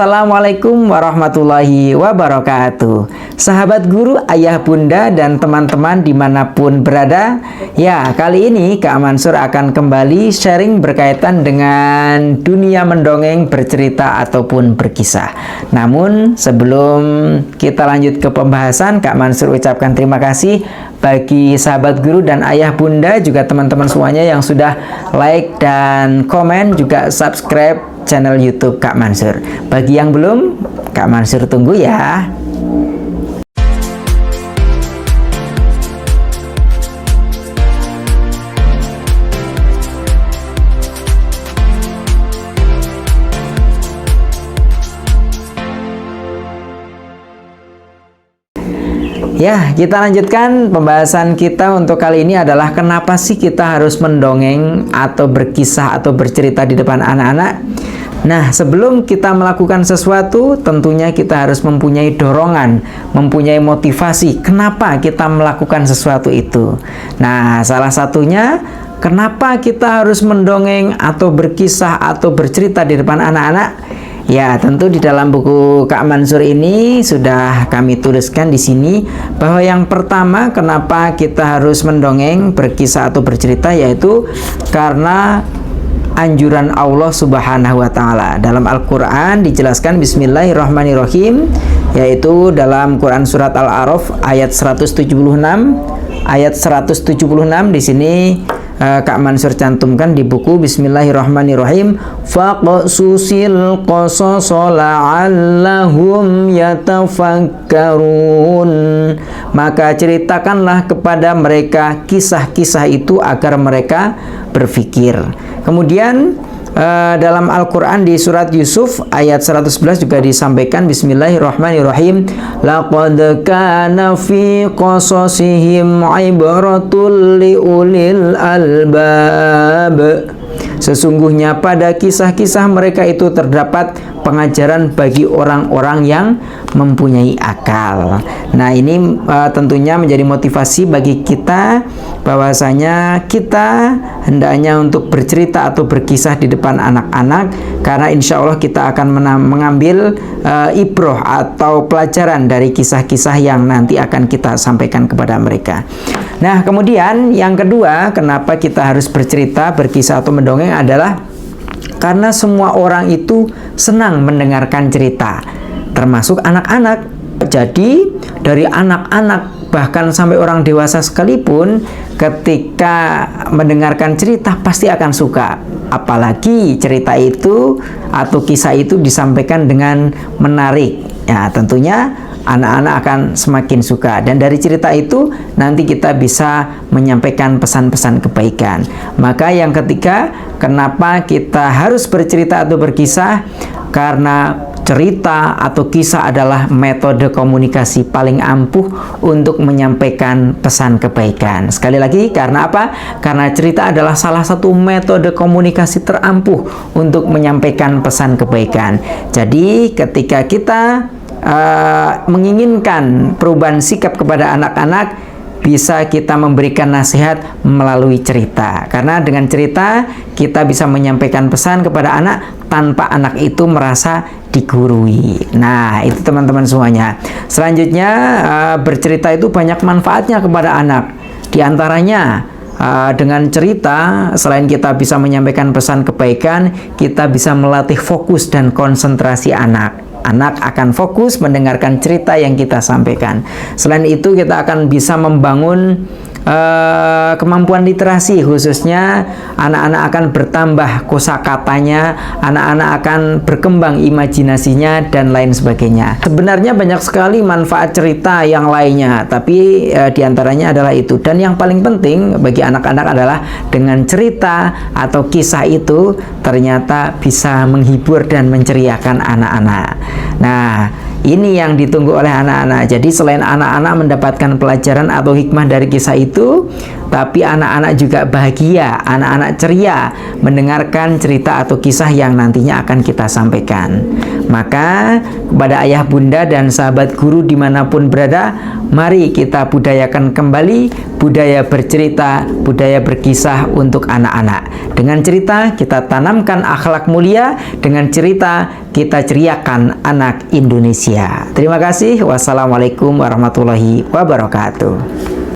Assalamualaikum warahmatullahi wabarakatuh. Sahabat guru, ayah bunda, dan teman-teman dimanapun berada. Ya, kali ini Kak Mansur akan kembali sharing berkaitan dengan dunia mendongeng, bercerita, ataupun berkisah. Namun sebelum kita lanjut ke pembahasan, Kak Mansur ucapkan terima kasih bagi sahabat guru dan ayah bunda, juga teman-teman semuanya yang sudah like dan komen, juga subscribe channel YouTube Kak Mansur. Bagi yang belum, Kak Mansur tunggu ya. Ya, kita lanjutkan pembahasan kita untuk kali ini adalah kenapa sih kita harus mendongeng atau berkisah atau bercerita di depan anak-anak. Nah, sebelum kita melakukan sesuatu, tentunya kita harus mempunyai dorongan, mempunyai motivasi kenapa kita melakukan sesuatu itu. Nah, salah satunya kenapa kita harus mendongeng atau berkisah atau bercerita di depan anak-anak. Ya, tentu di dalam buku Kak Mansur ini sudah kami tuliskan di sini bahwa yang pertama kenapa kita harus mendongeng, berkisah atau bercerita, yaitu karena anjuran Allah Subhanahu wa taala. Dalam Al-Qur'an dijelaskan bismillahirrahmanirrahim, yaitu dalam Quran surat Al-A'raf ayat 176. Ayat 176 di sini Kak Mansur cantumkan di buku bismillahirrahmanirrahim, faqsusil qasasa la'allahum yatafakkarun. Maka ceritakanlah kepada mereka kisah-kisah itu agar mereka berpikir. Kemudian dalam Al-Quran di surat Yusuf ayat 111 juga disampaikan bismillahirrahmanirrahim, laqad kana fi qasasihim ibratul liulil albab. Sesungguhnya pada kisah-kisah mereka itu terdapat pengajaran bagi orang-orang yang mempunyai akal. Nah, ini tentunya menjadi motivasi bagi kita bahwasanya kita hendaknya untuk bercerita atau berkisah di depan anak-anak, karena insya Allah kita akan mengambil ibroh atau pelajaran dari kisah-kisah yang nanti akan kita sampaikan kepada mereka. Nah, kemudian yang kedua, kenapa kita harus bercerita, berkisah atau mendongeng adalah karena semua orang itu senang mendengarkan cerita, termasuk anak-anak. Jadi dari anak-anak bahkan sampai orang dewasa sekalipun, ketika mendengarkan cerita pasti akan suka. Apalagi cerita itu atau kisah itu disampaikan dengan menarik. Ya, tentunya anak-anak akan semakin suka, dan dari cerita itu nanti kita bisa menyampaikan pesan-pesan kebaikan. Maka yang ketiga, kenapa kita harus bercerita atau berkisah? Karena cerita atau kisah adalah metode komunikasi paling ampuh untuk menyampaikan pesan kebaikan. Sekali lagi, karena apa? Karena cerita adalah salah satu metode komunikasi terampuh untuk menyampaikan pesan kebaikan. Jadi ketika kita menginginkan perubahan sikap kepada anak-anak, bisa kita memberikan nasihat melalui cerita. Karena dengan cerita kita bisa menyampaikan pesan kepada anak tanpa anak itu merasa digurui. Nah, itu teman-teman semuanya. Selanjutnya, bercerita itu banyak manfaatnya kepada anak. Di antaranya, dengan cerita, selain kita bisa menyampaikan pesan kebaikan, kita bisa melatih fokus dan konsentrasi anak. Anak akan fokus mendengarkan cerita yang kita sampaikan. Selain itu, kita akan bisa membangun kemampuan literasi, khususnya anak-anak akan bertambah kosakatanya, anak-anak akan berkembang imajinasinya, dan lain sebagainya. Sebenarnya banyak sekali manfaat cerita yang lainnya, tapi diantaranya adalah itu. Dan yang paling penting bagi anak-anak adalah dengan cerita atau kisah itu ternyata bisa menghibur dan menceriakan anak-anak. Nah, ini yang ditunggu oleh anak-anak. Jadi selain anak-anak mendapatkan pelajaran atau hikmah dari kisah itu, tapi anak-anak juga bahagia, anak-anak ceria mendengarkan cerita atau kisah yang nantinya akan kita sampaikan. Maka kepada ayah bunda dan sahabat guru dimanapun berada, mari kita budayakan kembali budaya bercerita, budaya berkisah untuk anak-anak. Dengan cerita kita tanamkan akhlak mulia, dengan cerita kita ceriakan anak Indonesia. Terima kasih. Wassalamualaikum warahmatullahi wabarakatuh.